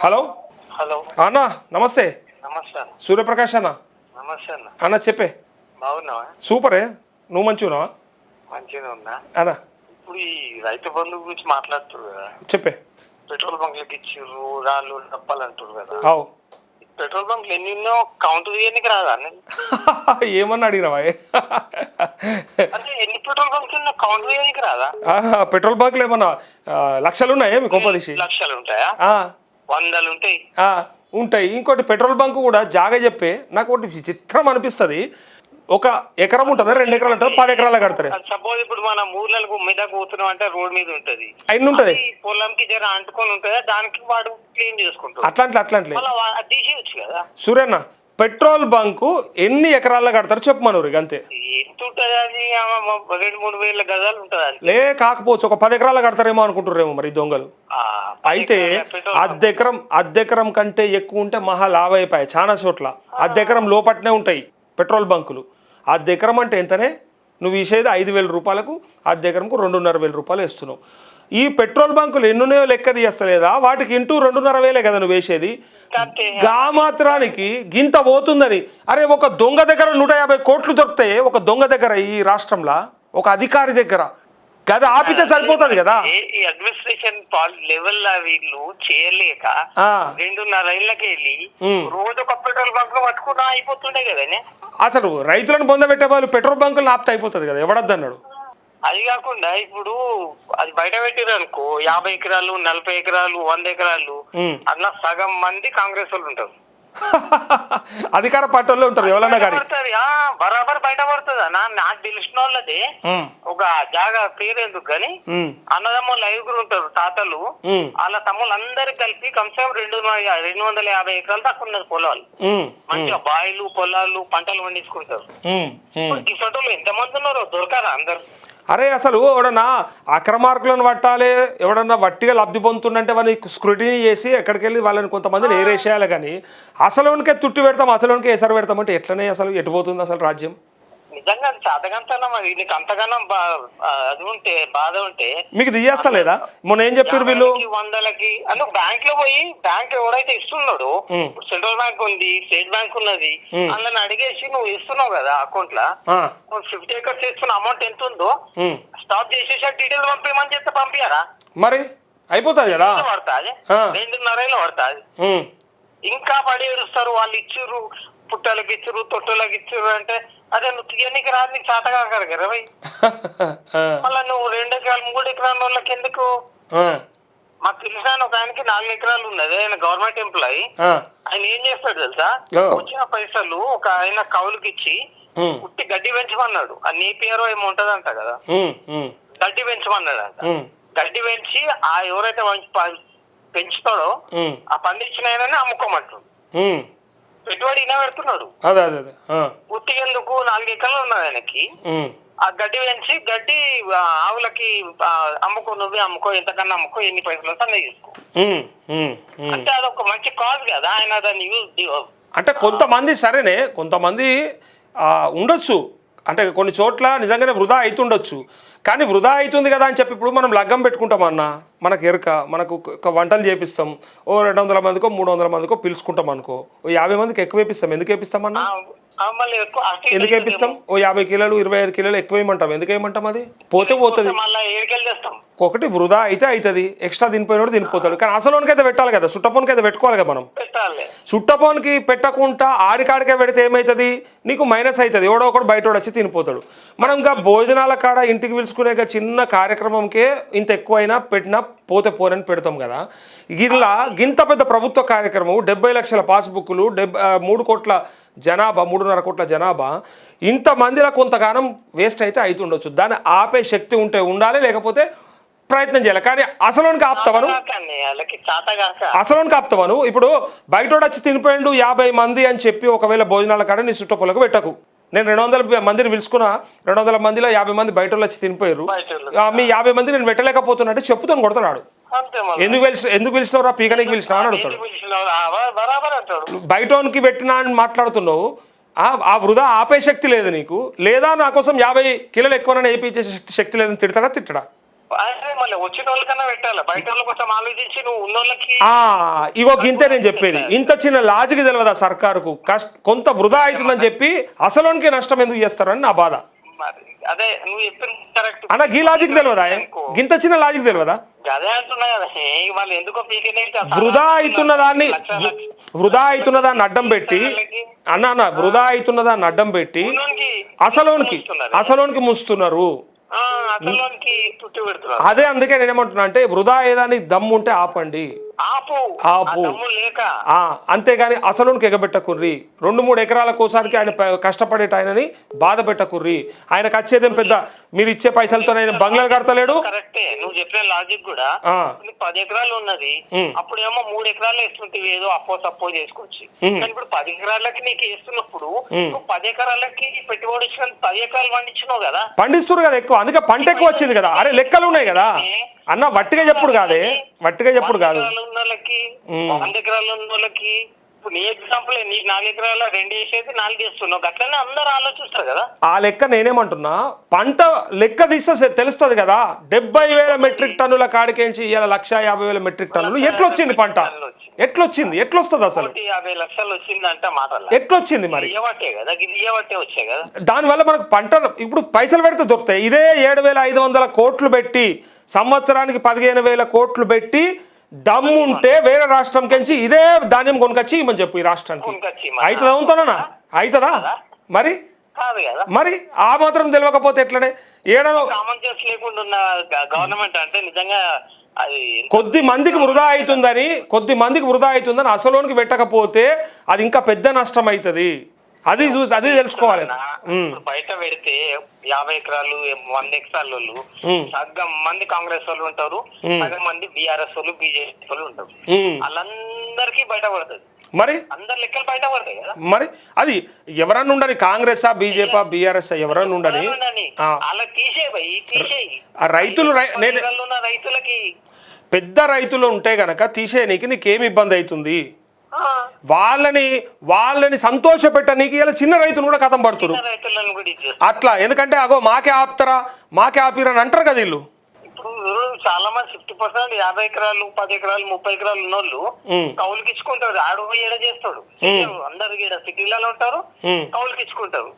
Hello hello అన్న నమస్తే. నమస్తే అన్న. సూర్యప్రకాష్ అన్న. నమస్తే అన్న. అన్న చెప్పే. బాగున్నావా? సూపరే. నువ్వు మంచిగా ఉన్నావా? మంచిగా ఉన్నా అన్న ఇప్పుడు ఈ రైతు బంధు గురించి మాట్లాడుతున్నారు కదా. చెప్పే. పెట్రోల్ బంక్లకి ఇచ్చిర్రు రాళ్ళు తప్పాలంటారు కదా. అవు పెట్రోల్ బంక్లు ఎన్నో కౌంట్ చేయడానికి రాదా అన్న? ఏమన్నా అడిగినావా? అంటే ఎన్ని పెట్రోల్ బంక్లు ఉన్నా కౌంట్ చేయడానికి రాదా? పెట్రోల్ బంకులు ఏమన్నా లక్షలు ఉన్నాయా మీ కొంపదీసి? లక్షలు ఉంటాయా? వందలు ఉంటాయి. ఉంటాయి. ఇంకోటి పెట్రోల్ బంక్ కూడా జాగా చెప్పే నాకు ఒకటి విచిత్రం అనిపిస్తుంది. ఒక ఎకరం ఉంటుందా, 2 ఎకరాలు ఉంటుందా, 10 ఎకరాలు కడతారు. సపోజ్ ఇప్పుడు మనం ఊర్లకు మీద కూర్చున్నాం అంటే రోడ్ మీద ఉంటది, అయిన ఉంటది, పొలంకి జర అంటుకొని ఉంటుందా, దానికి వాడు క్లీన్ చేసుకుంటాడు. అట్లాంటి తీసేయచ్చు కదా. సూర్యన్న పెట్రోల్ బంకు ఎన్ని ఎకరాల్లో కడతారు చెప్పమను అంతే. ఎంత ఉంటుంది అది? 2-3 వేల గజాలు ఉంటుంది అది. లే కాకపోవచ్చు ఒక 10 ఎకరాలు కడతారేమో అనుకుంటారేమో మరి దొంగలు. అయితే అద్దెకరం కంటే ఎక్కువ ఉంటే మహా లాభ అయిపోయాయి. చాలా చోట్ల అద్దెకరం లోపట్నే ఉంటాయి పెట్రోల్ బంకులు. అద్దెకరం అంటే ఎంతనే? నువ్వు ఇసేది 5,000 రూపాయలకు, అద్దెకరంకు 2,500 రూపాయలు వేస్తున్నావు. ఈ పెట్రోల్ బంకులు ఎన్నున్నాయో లెక్క తీయస్తలేదా? వాటికి ఇంటూ 2,500 కదా నువ్వు వేసేది. గా మాత్రానికి గింత పోతుందని. అరే ఒక దొంగ దగ్గర 150 కోట్లు దొరుకుతాయి. ఒక దొంగ దగ్గర ఈ రాష్ట్రంలో ఒక అధికారి దగ్గర కదా ఆపితే సరిపోతుంది కదా. ఈ అడ్మినిస్ట్రేషన్ లెవెల్ వీళ్ళు చేయలేక 2.5 ఏళ్ళకి వెళ్ళి రోజు ఒక పెట్రోల్ బంక్ పట్టుకున్నా అయిపోతుండే కదా. అసలు రైతులను పొందబెట్టే వాళ్ళు పెట్రోల్ బంకులు ఆపితే అయిపోతుంది కదా. ఎవడద్దన్నాడు? అది కాకుండా ఇప్పుడు అది బయట పెట్టారు అనుకో, 50 ఎకరాలు 40 ఎకరాలు 100 ఎకరాలు అట్లా సగం మంది కాంగ్రెస్ వాళ్ళు ఉంటారు. అధికార పార్టీలో ఉంటారు ఎవరన్నా కానీ. బరాబర్ బయట పడుతుంది అన్న. నాకు తెలిసిన వాళ్ళది ఒక జాగా పేరు ఎందుకు కానీ అన్నదమ్ములు 5 ఉంటారు తాతలు. వాళ్ళ తమ్ముళ్ళు అందరికి కలిపి కనీసం 250 ఎకరాలు దాకా ఉన్నది పొలాలు. మంచిగా బాయిలు పొలాలు పంటలు పండించుకుంటారు. ఈ ఫోటోలు ఎంతమంది ఉన్నారో దొరకారా అందరు? అరే అసలు ఎవడన్నా అక్రమార్కులను పట్టాలి, ఎవడన్నా వట్టిగా లబ్ధి పొందుతుందంటే వాళ్ళని స్క్రూటినీ చేసి ఎక్కడికి వెళ్ళి వాళ్ళని కొంతమందిని ఏరేసేయాలి. కానీ అసలుకే తుట్టి పెడతాం, అసలుకే ఎసరు పెడతామంటే ఎట్లనే అసలు ఎటుపోతుంది అసలు రాజ్యం? నిజంగా చాతగంతనా మరి నీకు అంతగానం అది ఉంటే బాధ ఉంటే మీకు దిగేస్తలేదా? మొన్న ఏం చెప్పారు వీళ్ళు? వందలకి అందుకు బ్యాంక్ లో పోయి బ్యాంక్ ఎవడైతే ఇస్తున్నాడు, ఇప్పుడు సెంట్రల్ బ్యాంక్ ఉంది, స్టేట్ బ్యాంక్ ఉన్నది, అందులో అడిగేసి నువ్వు ఇస్తున్నావు కదా అకౌంట్ లో 50 acres ఇస్తున్న అమౌంట్ ఎంత ఉందో స్టాప్ చేసేసి డీటెయిల్ పంపించమని చెప్తే పంపించారా? మరి అయిపోతుంది కదా. పడుతుంది 2.5 పడుతుంది. ఇంకా పడి ఏడుస్తారు. వాళ్ళు ఇచ్చిర్రు, పుట్టలకి ఇచ్చిర్రు, తొట్టలకి ఇచ్చిర్రు అంటే అదే నువ్వు తీయనికి రాదు, నీకు చేత కాకరు కదా భయ్. మళ్ళా నువ్వు 2 ఎకరాలు 3 ఎకరాల వాళ్ళకి ఎందుకు? మాకు తెలిసిన ఒక ఆయనకి 4 ఎకరాలు ఉన్నది. ఆయన గవర్నమెంట్ ఎంప్లాయీ. ఆయన ఏం చేస్తాడు తెలుసా? వచ్చిన పైసలు ఒక ఆయన కౌలుకి ఇచ్చి పుట్టి గడ్డి పెంచమన్నాడు. ఆ నేపియరో ఏమో ఉంటదంట కదా, గడ్డి పెంచమన్నాడు అంట. గడ్డి పెంచి ఆ ఎవరైతే పెంచుతాడో ఆ పండించిన ఆయననే అమ్ముకోమంటాడు. పెట్టుబడి ఈయన పెడుతున్నాడు. పుట్టి ఎందుకు 4 ఎకరాలు ఉన్నది ఆయనకి. ఆ గడ్డి పెంచి గడ్డి ఆవులకి అమ్ముకో, నువ్వే అమ్ముకో, ఎంతకన్నా అమ్ముకో, ఎన్ని పైసలు అన్నీ తీసుకో అంటే అదొక మంచి కాజ్ కదా. ఆయన దాన్ని యూజ్ అంటే కొంతమంది సరేనే, కొంతమంది ఉండొచ్చు. అంటే కొన్ని చోట్ల నిజంగానే వృధా అవుతుండొచ్చు. కానీ వృధా అవుతుంది కదా అని చెప్పి ఇప్పుడు మనం లగ్గం పెట్టుకుంటామన్నా, మనకు ఎరుక, మనకు వంటలు చేపిస్తాం, ఓ 200 మందికో 300 మందికో పిలుచుకుంటాం అనుకో, ఓ 50 మందికి ఎక్కువ వేపిస్తాం. ఎందుకు వేపిస్తామన్నా? ఎందుకు వేపిస్తాం? ఓ 50 కిలోలు 25 కిలోలు ఎక్కువ వేయమంటాం. ఎందుకు వేయమంటాం? అది పోతే పోతుంది. ఒకటి వృధా అయితే అవుతుంది, ఎక్స్ట్రా తినిపోయినోడు తినిపోతాడు. కానీ అసలునికి అయితే పెట్టాలి కదా, చుట్టపోనికి అయితే పెట్టుకోవాలి కదా. మనం చుట్టపోనికి పెట్టకుండా ఆడికాడికే పెడితే ఏమవుతుంది? నీకు మైనస్ అవుతుంది. ఎవడో ఒకడు బయట వచ్చి తినిపోతాడు. మనం ఇంకా భోజనాల కాడ ఇంటికి పిలుచుకునే చిన్న కార్యక్రమంకే ఇంత ఎక్కువైనా పెట్టినా పోతే పోనని పెడతాం కదా. ఇలా గింత పెద్ద ప్రభుత్వ కార్యక్రమం, 70 లక్షల పాస్బుక్లు, 3 కోట్ల జనాభా, 3.5 కోట్ల జనాభా, ఇంతమందిలో కొంతగానం వేస్ట్ అయితే అవుతుండొచ్చు. దాన్ని ఆపే శక్తి ఉంటే ఉండాలి, లేకపోతే ప్రయత్నం చేయాలి. కానీ అసలునికి ఆపుతావను, అసలునికి ఆపుతావను. ఇప్పుడు బయటోడు వచ్చి తినిపోయిండు 50 మంది అని చెప్పి ఒకవేళ భోజనాల కాడ నీ చుట్టపొలకు పెట్టకు. నేను 200 మందిని పిలుచుకున్నా, 200 మందిలో 50 మంది బయట వచ్చి తినిపోయారు, మీ 50 మంది నేను పెట్టలేకపోతున్నా అంటే చెప్పుతాను, కొడతాడు. ఎందుకు పిలిచినవరా, పీకనికి పిలిచినావు అని అడుగుతాడు. బయటోనికి పెట్టినా అని మాట్లాడుతున్నావు. ఆ వృధా ఆపే శక్తి లేదు నీకు, లేదా నా కోసం 50 కిలోలు ఎక్కువ వేయించే శక్తి లేదని తిడతాడా? అదే మళ్ళీ వచ్చిన వాళ్ళకన్నా పెట్టాలి, బయట వాళ్ళ కోసం ఆలోచించి నువ్వు ఉన్నోళ్ళకి. ఇగో గింతే నేను చెప్పేది, ఇంత చిన్న లాజిక్ తెలియదా సర్కారుకు? కొంత వృధా అవుతుందని చెప్పి అసలునికి నష్టం ఎందుకు చేస్తారని నా బాధ. మరి అదే నువ్వు చెప్పిన కరెక్ట్ అన్న గీ లాజిక్ తెలియదా? గింత చిన్న లాజిక్ తెలియదా? అదే అంటున్నా కదా, వాళ్ళు ఎందుకో వృధా అవుతున్న దాన్ని అడ్డం పెట్టి అన్న వృధా అవుతున్న దాన్ని అడ్డం పెట్టి అసలోనికి ముస్తున్నారు. అదే అందుకే నేనేమంటున్నా అంటే వృధా ఏదానికి దమ్ము ఉంటే ఆపండి, ఆపు. అంతేగాని అసలునికి ఎగబెట్టకుర్రి. 2-3 ఎకరాల కోసానికి ఆయన కష్టపడేట ఆయనని బాధ పెట్టకుర్రి. ఆయనకు వచ్చేదేం పెద్ద, మీరు ఇచ్చే పైసలతో ఆయన బంగ్లాలు కడతలేడు. కరెక్టే నువ్వు చెప్పిన లాజిక్ కూడా. 10 ఎకరాలు ఉన్నది, అప్పుడేమో 3 ఎకరాలు వేస్తుంటే ఏదో అప్పో చేసుకోవచ్చు. కానీ ఇప్పుడు 10 ఎకరాలకి నీకు వేస్తున్నప్పుడు నువ్వు 10 ఎకరాలకి పెట్టుబడి ఇచ్చిన 10 ఎకరాలు పండించినావు కదా, పండిస్తున్నారు కదా ఎక్కువ, అందుకే పంట ఎక్కువ వచ్చింది కదా. అరే లెక్కలు ఉన్నాయి కదా అన్న, వట్టిగా చెప్పుడు కాదే, వట్టిగా చెప్పుడు కాదు. 100 ఎకరాలు ఉన్న వాళ్ళకి ఇప్పుడు నీ ఎగ్జాంపుల్, నీకు 4 ఎకరాల 2 వేసేది 4 వేస్తున్నావు, అట్లనే అందరూ ఆలోచిస్తారు కదా. ఆ లెక్క నేనేమంటున్నా, పంట లెక్క తీస్తే తెలుస్తుంది కదా. 70,000 మెట్రిక్ టన్నుల కాడికేంచి ఇవాళ 150,000 మెట్రిక్ టన్నులు ఎట్లొచ్చింది పంట? ఎట్లొస్తుంది అసలు? 50 లక్షలు వచ్చిందంటే మాటలు ఎట్లొచ్చింది మరి? కదా, ఇయ్యబట్టే వచ్చాయి కదా. దానివల్ల మనకు పంట ఇప్పుడు పైసలు పెడితే దొరుకుతాయి. ఇదే 7,500 కోట్లు పెట్టి సంవత్సరానికి 15,000 కోట్లు పెట్టి దమ్ముంటే వేరే రాష్ట్రం కెంచి ఇదే ధాన్యం కొనుకొచ్చి ఇమని చెప్పు ఈ రాష్ట్రానికి. అవుతుందా? అవుతానా? అవుతుందా? మరి మరి ఆ మాత్రం తెలియకపోతే ఎట్లనే ఏడో లేకుండా గవర్నమెంట్ అంటే నిజంగా కొద్ది మందికి వృధా అవుతుందని అసలోనికి పెట్టకపోతే అది ఇంకా పెద్ద నష్టం అవుతుంది. అది తెలుసుకోవాలి. బయట పెడితే 50 ఎకరాలు 100 ఎకరాలు సగం మంది కాంగ్రెస్ వాళ్ళు ఉంటారు, సగం మంది బీఆర్ఎస్ వాళ్ళు బీజేపీ వాళ్ళు ఉంటారు. వాళ్ళందరికీ బయట పడుతుంది. మరి అందరు లెక్కలు బయట పడతాయి కదా. మరి అది ఎవరన్నా ఉండని, కాంగ్రెస్ బీజేపీ బీఆర్ఎస్ ఎవరన్నా ఉండని, అలా తీసేయి. రైతులకి పెద్ద రైతులు ఉంటే గనక తీసేయనీకి నీకేమి ఇబ్బంది అవుతుంది? వాళ్ళని సంతోష పెట్టనీకి ఇలా చిన్న రైతులు కూడా కథం పడుతురు అట్లా. ఎందుకంటే అగో మాకే ఆపిరని అంటారు కదా వీళ్ళు. చాలా మంది 50% 50 ఎకరాలు 10 ఎకరాలు 30 ఎకరాలు ఉన్నోళ్ళు కౌలుకి ఇచ్చుకుంటారు. ఆడు ఏడ చేస్తాడు, అందరు సిటీలలో ఉంటారు, కౌలుకి ఇచ్చుకుంటారు.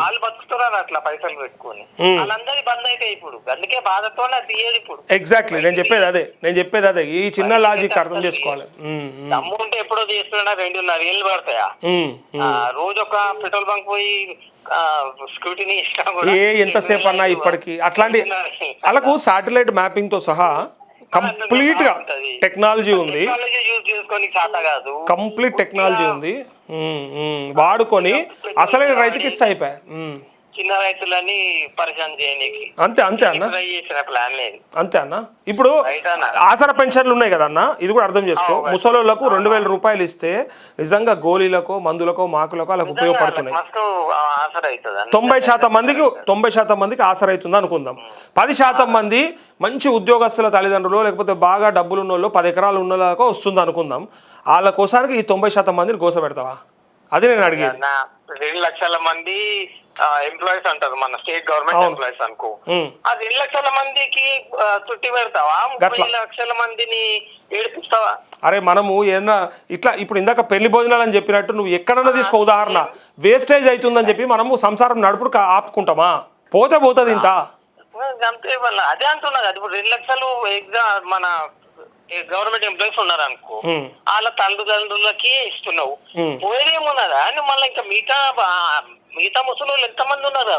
వాళ్ళు బతుకుతున్నారు అట్లా పైసలు పెట్టుకుని. వాళ్ళందరి బంద్ అయితే ఇప్పుడు అందుకే బాధతోనే తీయదు ఇప్పుడు. ఎగ్జాక్ట్లీ నేను చెప్పేది అదే. ఈ చిన్న లాజిక్ అర్థం చేసుకోవాలి. దమ్ము ఉంటే ఎప్పుడో చేస్తున్నా 2.5 ఏళ్ళు పడతాయా? రోజు ఒక పెట్రోల్ బంక్ పోయి స్కూటీని ఎంతసేపు అన్నా ఇప్పటికి అట్లాంటి వాళ్ళకు శాటిలైట్ మ్యాపింగ్ తో సహా కంప్లీట్ గా టెక్నాలజీ ఉంది, కంప్లీట్ టెక్నాలజీ ఉంది. వాడుకొని అసలైన రైతుకి ఇస్తే అయిపోయా. చిన్న రైతులని పరిచయం చేయడానికి అంతే అన్న. అంతే అన్న. ఇప్పుడు ఆసరా పెన్షన్లు ఉన్నాయి కదా అన్న, ఇది కూడా అర్థం చేసుకో. ముసలోళ్లకు 2,000 రూపాయలు ఇస్తే నిజంగా గోళీలకో మందులకో మాకులకో వాళ్ళకి ఉపయోగపడుతున్నాయి. 90% మందికి ఆసరా అవుతుంది అనుకుందాం. 10% మంది మంచి ఉద్యోగస్తుల తల్లిదండ్రులు లేకపోతే బాగా డబ్బులు ఉన్నోళ్ళు 10 ఎకరాలు ఉన్నోళ్ళకో వస్తుంది అనుకుందాం. వాళ్ళ కోసానికి ఈ 90% మందిని గోస పెడతావా? అది నేను అడిగేది. 2 లక్షల మంది ఎంప్లాయీస్ అంటారు మన స్టేట్ గవర్నమెంట్ ఎంప్లాయీస్ అనుకో, ఆ 2 లక్షల మందికి చుట్టి పెడతావా? 30 లక్షల మందిని ఏడిపిస్తావా? అరే మనము ఏదన్నా ఇట్లా ఇప్పుడు ఇందాక పెళ్లి భోజనాలు అని చెప్పినట్టు నువ్వు ఎక్కడన్నా తీసుకో, ఉదాహరణ వేస్టేజ్ అవుతుందని చెప్పి మనము సంసారం నడుపుడు ఆపుకుంటామా? పోతుంది ఇంత అంతే. అదే అంటున్నది. అది ఇప్పుడు 2 లక్షలు మన గవర్నమెంట్ ఎంప్లాయీస్ ఉన్నారు అనుకో, వాళ్ళ తల్లిదండ్రులకి ఇస్తున్నావు, పోయేదేమున్నదా అని మళ్ళీ ఇంకా మిగతా ముసలి ఎంతమంది ఉన్నారు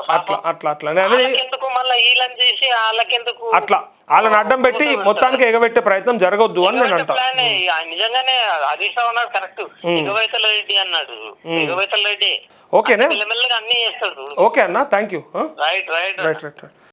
ఎందుకు మళ్ళీ వీళ్ళని చేసి వాళ్ళకెందుకు అట్లా వాళ్ళని అడ్డం పెట్టి మొత్తానికి ఎగబెట్టే ప్రయత్నం జరగొద్దు అని నేను అంటా. నిజంగానే హరీష్ రావు అన్నాడు కరెక్ట్, ఎగవైతల రెడ్డి అన్నాడు. ఎగవైతల రెడ్డి ఓకేనా? మెల్లమెల్లగా అన్ని చేస్తాడు. ఓకే అన్న, థ్యాంక్ యూ. రైట్.